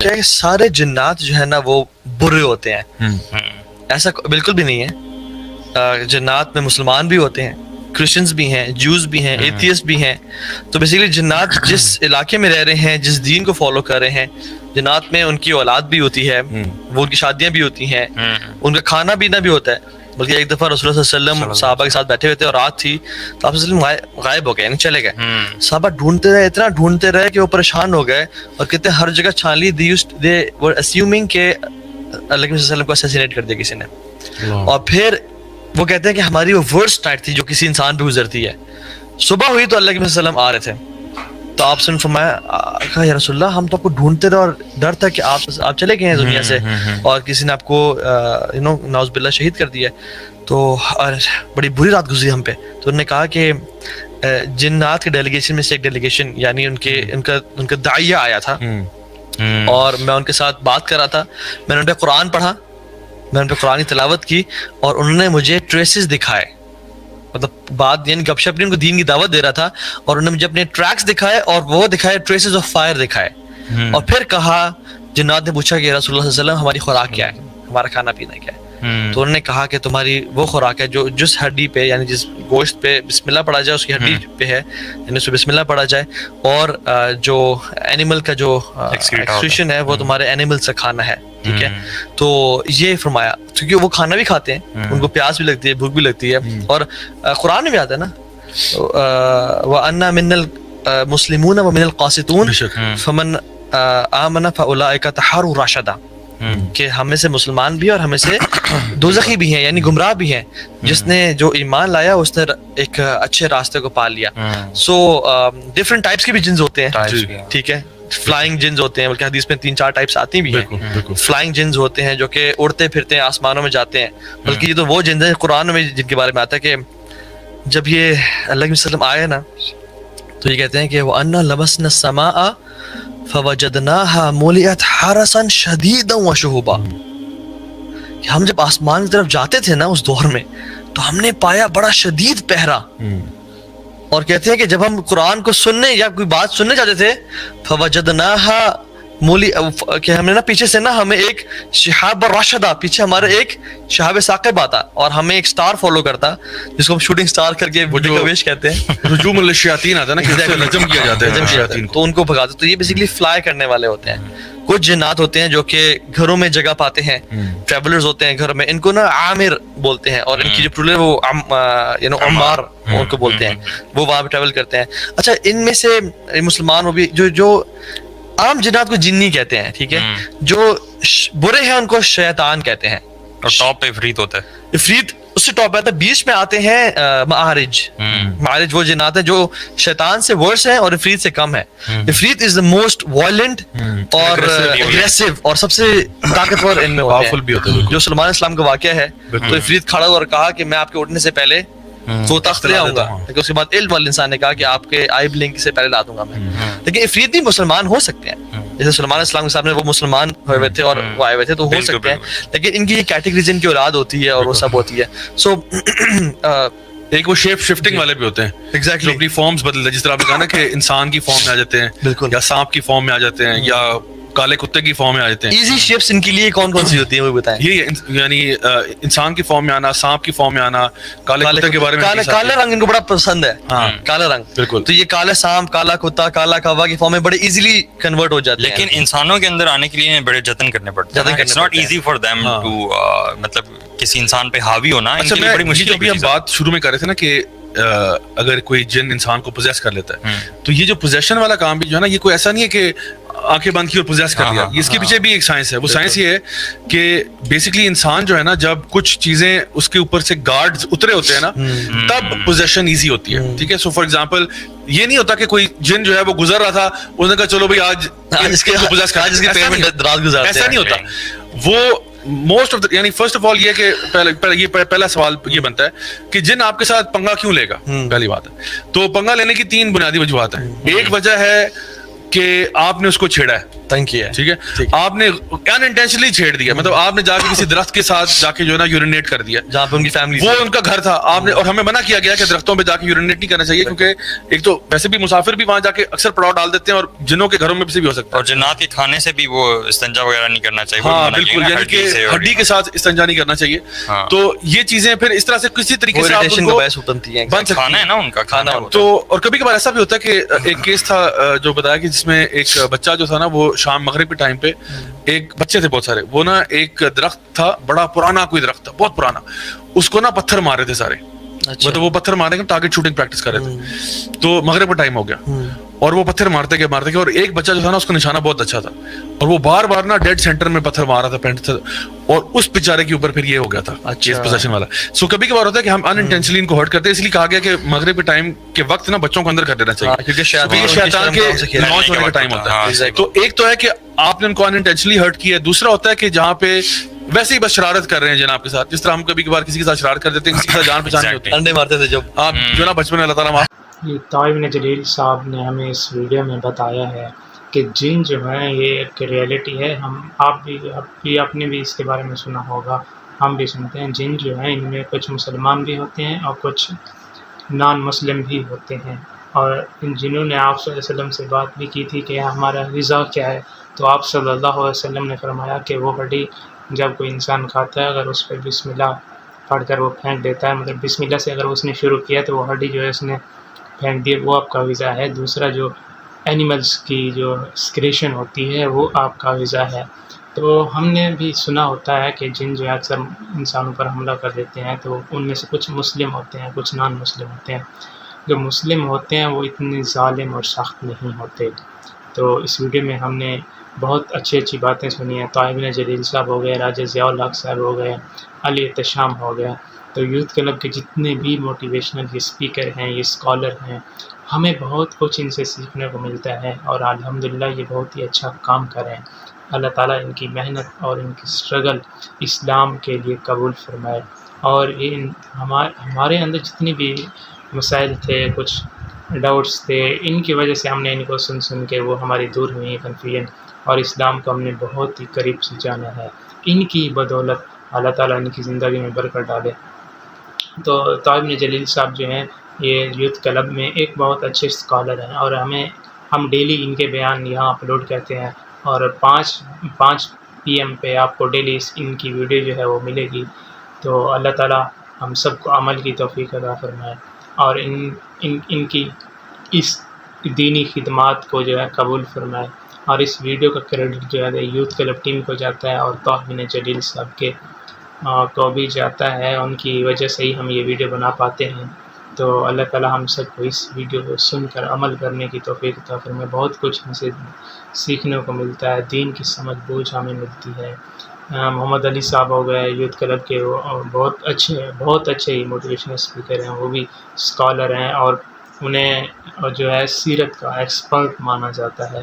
کہ سارے جنات جو ہے نا وہ برے ہوتے ہیں. ایسا بالکل بھی نہیں ہے. جنات میں مسلمان بھی ہوتے ہیں, کرسچنز بھی ہیں, جوز بھی ہیں, ایتھیسٹ بھی ہیں. تو بیسیکلی جنات جس علاقے میں رہ رہے ہیں, جس دین کو فالو کر رہے ہیں, جنات میں ان کی اولاد بھی ہوتی ہے, وہ ان کی شادیاں بھی ہوتی ہیں, ان کا کھانا پینا بھی ہوتا ہے. بلکہ ایک دفعہ رسول اللہ صلی اللہ علیہ وسلم صحابہ کے ساتھ بیٹھے ہوئے تھے اور رات تھی تو آپ صلی اللہ علیہ وسلم غائب ہو گئے, یعنی چلے گئے. صحابہ ڈھونڈتے رہے, اتنا ڈھونڈتے رہے کہ وہ پریشان ہو گئے اور کہتے ہیں ہر جگہ چھان لی. دے ور اسیومنگ کہ اللہ کے وسلم کو اسیسینیٹ کر دیا کسی نے. اور پھر وہ کہتے ہیں کہ ہماری وہ ورسٹ نائٹ تھی جو کسی انسان پہ گزرتی ہے. صبح ہوئی تو اللہ کے وسلم آ رہے تھے, تو آپ سے نے فرمایا, کہا یا رسول اللہ ہم تو آپ کو ڈھونڈتے رہے اور ڈر تھا کہ آپ چلے گئے ہیں دنیا سے اور کسی نے آپ کو نعوذ باللہ شہید کر دیا. تو بڑی بری رات گزری ہم پہ. تو انہوں نے کہا کہ جنات کے ڈیلیگیشن میں سے ایک ڈیلیگیشن یعنی ان کا داعیہ آیا تھا اور میں ان کے ساتھ بات کر رہا تھا. میں نے ان پہ قرآن پڑھا, میں ان پہ قرآن کی تلاوت کی اور انہوں نے مجھے ٹریسز دکھائے, مطلب بات یعنی گپ شپ نہیں, ان کو دین کی دعوت دے رہا تھا اور انہوں نے مجھے اپنے ٹریکس دکھائے اور وہ دکھائے ٹریسز آف فائر دکھائے. اور پھر کہا, جنات نے پوچھا کہ رسول اللہ صلی اللہ علیہ وسلم ہماری خوراک کیا ہے, ہمارا کھانا پینا کیا ہے. تو انہوں نے کہا کہ تمہاری وہ خوراک ہے جو جس ہڈی پہ یعنی جس گوشت پہ بسم اللہ پڑھا جائے اس کی ہڈی پہ ہے, یعنی اس پہ بسم اللہ پڑھا جائے, اور جو اینیمل کا جو ایکسکریشن ہے وہ تمہارے اینیمل سے کھانا ہے. ٹھیک ہے, تو یہ فرمایا کیونکہ وہ کھانا بھی کھاتے ہیں, ان کو پیاس بھی لگتی ہے, بھوک بھی لگتی ہے. اور قرآن میں بھی آتا ہے نا, وَأَنَّا مِنَّ الْمُسْلِمُونَ وَمِنَ الْقَاسِطُونَ فَمَنْ آمَنَ فَأُولَٰئِكَ تَحَرُّوا رَشَدًا, کہ ہمیں سے مسلمان بھی اور ہمیں سے دوزخی بھی ہیں یعنی گمراہ بھی ہیں. جس نے جو ایمان لایا اس نے ایک اچھے راستے کو پا لیا. سو ڈفرنٹ ٹائپس کے بھی جنز ہوتے ہیں. ٹھیک ہے, فلائنگ جنز ہوتے ہیں, بلکہ حدیث میں 3-4 ٹائپس آتی بھی ہیں. فلائنگ جنز ہوتے ہیں جو کہ اڑتے پھرتے ہیں, آسمانوں میں جاتے ہیں. بلکہ یہ تو وہ جنز ہیں قرآن میں جن کے بارے میں آتا ہے کہ جب یہ اللہ کے وسلم آئے نا تو یہ کہتے ہیں کہ وَأَنَّا لَمَسْنَا السَّمَاءَ فَوَجَدْنَاهَا مُلِئَتْ حَرَسًا شَدِيدًا وَشُهُبًا, کہ ہم جب آسمان کی طرف جاتے تھے نا اس دور میں تو ہم نے پایا بڑا شدید پہرا. اور کہتے ہیں کہ جب ہم قرآن کو سننے یا کوئی بات سننے جاتے تھے فَوَجَدْنَاهَا کہ ہم نے نا پیچھے سے نا ہمیں ایک شہاب راشدہ, پیچھے ہمارے ایک شہاب ثاقب آتا اور ہمیں ایک سٹار فالو کرتا جس کو ہم شوٹنگ سٹار کر کے ویش کہتے ہیں. رجوم الشیاطین آتا ہے نا, کہ نجم کیا جاتا ہے شیاطین تو ان کو بھگاتے. تو یہ بیسیکلی فلائی کرنے والے ہوتے ہیں. کچھ جنات ہوتے ہیں جو کہ گھروں میں جگہ پاتے ہیں, ٹریولرز ہوتے ہیں گھر میں, ان کو نا عامر بولتے ہیں, اور ان کی جو پلورل وہ عمار ان کو بولتے ہیں, وہ وہاں پہ ٹریول کرتے ہیں. اچھا, ان میں سے مسلمان وہ بھی جو عام جنات کو جنی کہتے ہیں, ٹھیک ہے, جو برے ہیں ان کو شیطان کہتے ہیں, اور ٹاپ پہ عفریت ہوتا ہے. عفریت اس سے ٹاپ آتا ہے. بیچ میں آتے ہیں معارج. معارج وہ جنات ہیں جو شیطان سے ورس ہیں اور عفریت سے کم ہے. عفریت از دا موسٹ وائلنٹ اور اگریسو اور سب سے طاقتور ان میں ہوتے ہیں. جو سلمان السلام کا واقعہ ہے, تو عفریت کھڑا ہوا اور کہا کہ میں آپ کے اٹھنے سے پہلے تو تخت لے آؤں گا. لیکن اس کے بعد علم والے انسان نے کہا کہ آپ کے آئی بلنک سے پہلے لا دوں گا میں. لیکن عفریت بھی مسلمان ہو سکتے ہیں, جیسے سلمان السلام کے سامنے وہ مسلمان ہوئے ہوئے تھے اور وہ آئے ہوئے تھے, تو ہو سکتے ہیں. لیکن ان کی یہ کیٹیگریز ان کی اولاد ہوتی ہے اور وہ سب ہوتی ہے. سو ایک وہ شیپ شفٹنگ والے بھی ہوتے ہیں, ایگزیکٹلی اپنی فارمز بدلتے ہیں. جس طرح آپ نے کہا نا کہ انسان کی فارم میں آ جاتے ہیں, یا سانپ کی فارم میں آ جاتے ہیں, یا کالے کتے کی فارم میں آ جاتے ہیں. ایزی شیپس ان کے لیے کون کون سی ہوتی ہیں وہ بتائیں. یہ یعنی انسان کی فارم میں آنا, سانپ کی فارم میں آنا, کالے کتے کے بارے میں. کالا رنگ ان کو بڑا پسند ہے. ہاں, کالا رنگ بالکل. تو یہ کالا سانپ, کالا کتا, کالا کوا کی فارم میں بڑے ایزیلی کنورٹ ہو جاتے ہیں. لیکن انسانوں کے اندر آنے کے لیے بڑے جتن کرنے پڑتے ہیں. It's not easy for them to مطلب کسی انسان پہ حاوی ہونا. اچھا, بڑی مشکل. بھی ہم بات شروع میں کر رہے تھے نا کہ اگر کوئی جن انسان کو پوزیس کر لیتا ہے, تو یہ جو پوزیشن والا کام بھی جو ہے نا, یہ کوئی ایسا نہیں ہے کہ آنکھیں بند کی اور پوزیس کر لیا. اس کے پیچھے بھی ایک سائنس ہے. وہ سائنس یہ ہے کہ بیسکلی انسان جو ہے نا, جب کچھ چیزیں اس کے اوپر سے گارڈز اترے ہوتے ہیں نا, تب پوزیشن ایزی ہوتی ہے. ٹھیک ہے, سو فار ایگزامپل یہ نہیں ہوتا کہ کوئی جن جو ہے وہ گزر رہا تھا, اس نے کہا چلو بھائی آج اس کے پوزیس کر, ایسا نہیں ہوتا. وہ موسٹ آف دا, یعنی فرسٹ آف آل یہ کہ پہلا سوال یہ بنتا ہے کہ جن آپ کے ساتھ پنگا کیوں لے گا. پہلی بات ہے, تو پنگا لینے کی 3 بنیادی وجوہات ہیں. ایک وجہ ہے کہ آپ نے اس کو چھیڑا ہے, تنگ کیا ہے, ٹھیک ہے, آپ نے انٹینشنلی چھیڑ دیا, مطلب آپ نے جا کے کسی درخت کے ساتھ جا کے جو ہے نا یورینیٹ کر دیا, جہاں پہ ان کی فیملی, وہ ان کا گھر تھا, آپ نے, اور ہمیں منع کیا گیا کہ درختوں پہ جا کے یورینیٹ نہیں کرنا چاہیے, کیونکہ ایک تو ویسے بھی مسافر بھی وہاں جا کے اکثر پڑاؤ ڈال دیتے ہیں, اور جنوں کے گھروں میں سے بھی ہو سکتا ہے, اور جنات کے کھانے سے بھی وہ استنجا وغیرہ نہیں کرنا چاہیے. ہاں بالکل, یعنی کہ ہڈی کے ساتھ استنجا نہیں کرنا چاہیے. تو یہ چیزیں پھر اس طرح سے کسی طریقے سے آپ ان کو بن کھانا ہے نا ان کا کھانا. تو اور کبھی کبھار ایسا بھی ہوتا ہے کہ ایک کیس تھا جو بتایا کہ جس میں ایک بچہ جو تھا نا, وہ شام مغرب کے ٹائم پہ, ایک بچے تھے بہت سارے, وہ نا ایک درخت تھا, بڑا پرانا کوئی درخت تھا, بہت پرانا, اس کو نا پتھر مار رہے تھے سارے, مطلب وہ پتھر مارنے کا ٹارگٹ شوٹنگ پریکٹس کر رہے تھے. تو مغرب کا ٹائم ہو گیا, اور وہ پتھر مارتے گئے, اور ایک بچہ جو تھا نا اس کا نشانہ بہت اچھا تھا, اور وہ بار بار نا ڈیڈ سینٹر میں پتھر مار رہا تھا, پینٹ تھا, اور اس بیچارے کے اوپر پھر یہ ہو گیا تھا کیس پوزیشن والا. سو کبھی کبھار ہوتا ہے کہ ہم انٹینشنلی ان کو ہرٹ کرتے ہیں, اس لیے کہا گیا کہ مغرب کے ٹائم کے وقت نا بچوں کو اندر کر دینا چاہیے, کیونکہ یہ شیطان کے لانچ ہونے کا ٹائم ہوتا ہے. تو ایک تو ہے کہ آپ نے ان کو انٹینشنلی ہرٹ کیا ہے, دوسرا ہوتا ہے کہ جہاں پہ ویسے ہی بس شرارت کر رہے ہیں جناب کے ساتھ, جس طرح ہم کبھی کبھار کسی کے ساتھ شرارت کر دیتے ہیں, کسی کے ساتھ جان پہچان نہیں ہوتی, انڈے مارتے تھے جب آپ جو نا بچپن میں, اللہ تعالیٰ طاہر بن جلیل صاحب نے ہمیں اس ویڈیو میں بتایا ہے کہ جن جو ہے یہ ایک ریئلٹی ہے. آپ نے بھی اس کے بارے میں سنا ہوگا, ہم بھی سنتے ہیں. جن جو ہیں ان میں کچھ مسلمان بھی ہوتے ہیں اور کچھ نان مسلم بھی ہوتے ہیں, اور ان جنہوں نے آپ صلی اللہ علیہ وسلم سے بات بھی کی تھی کہ ہمارا غذا کیا ہے, تو آپ صلی اللہ علیہ وسلم نے فرمایا کہ وہ ہڈی جب کوئی انسان کھاتا ہے, اگر اس پہ بسم اللہ پڑھ کر وہ پھینک دیتا ہے, مطلب بسم اللہ سے اگر اس نے شروع کیا تو وہ ہڈی جو ہے اس نے پھینک دی, وہ آپ کا غذا ہے. دوسرا جو اینیملز کی جو سکریشن ہوتی ہے وہ آپ کا غذا ہے. تو ہم نے بھی سنا ہوتا ہے کہ جن جو اکثر انسانوں پر حملہ کر دیتے ہیں تو ان میں سے کچھ مسلم ہوتے ہیں, کچھ نان مسلم ہوتے ہیں. جو مسلم ہوتے ہیں وہ اتنے ظالم اور سخت نہیں ہوتے. تو اس ویڈیو میں ہم نے بہت اچھی اچھی باتیں سنی ہیں. طاہر بن جلیل صاحب ہو گئے, راجہ ضیاء الحق صاحب ہو گئے, علی احتشام ہو گیا. تو یوتھ کلب کے جتنے بھی موٹیویشنل یہ اسپیکر ہیں, یہ اسکالر ہیں, ہمیں بہت کچھ ان سے سیکھنے کو ملتا ہے, اور الحمدللہ یہ بہت ہی اچھا کام کر رہے ہیں. اللہ تعالیٰ ان کی محنت اور ان کی اسٹرگل اسلام کے لیے قبول فرمائے. اور ہمارے اندر جتنی بھی مسائل تھے, کچھ ڈاؤٹس تھے, ان کی وجہ سے ہم نے ان کو سن کے وہ ہماری دور ہوئی کنفیوژن, اور اسلام کو ہم نے بہت ہی قریب سے جانا ہے. ان کی بدولت اللہ تعالیٰ ان کی زندگی میں برکت ڈالے. تو طاہر بن جلیل صاحب جو ہیں یہ یوتھ کلب میں ایک بہت اچھے اسکالر ہیں, اور ہم ڈیلی ان کے بیان یہاں اپلوڈ کرتے ہیں, اور 5 PM پہ آپ کو ڈیلی ان کی ویڈیو جو ہے وہ ملے گی. تو اللہ تعالیٰ ہم سب کو عمل کی توفیق عطا فرمائے, اور ان کی اس دینی خدمات کو جو ہے قبول فرمائے. اور اس ویڈیو کا کریڈٹ جو ہے یوتھ کلب ٹیم کو جاتا ہے, اور طاہر بن جلیل صاحب کے کو بھی جاتا ہے. ان کی وجہ سے ہی ہم یہ ویڈیو بنا پاتے ہیں. تو اللہ تعالیٰ ہم سب کو اس ویڈیو کو سن کر عمل کرنے کی توفیق عطا فرمائے. بہت کچھ ہم سے سیکھنے کو ملتا ہے, دین کی سمجھ بوجھ ہمیں ملتی ہے. محمد علی صاحب ہو گئے یوتھ کلب کے, وہ بہت اچھے موٹیویشنل اسپیکر ہیں, وہ بھی اسکالر ہیں, اور انہیں جو ہے سیرت کا ایکسپرٹ مانا جاتا ہے.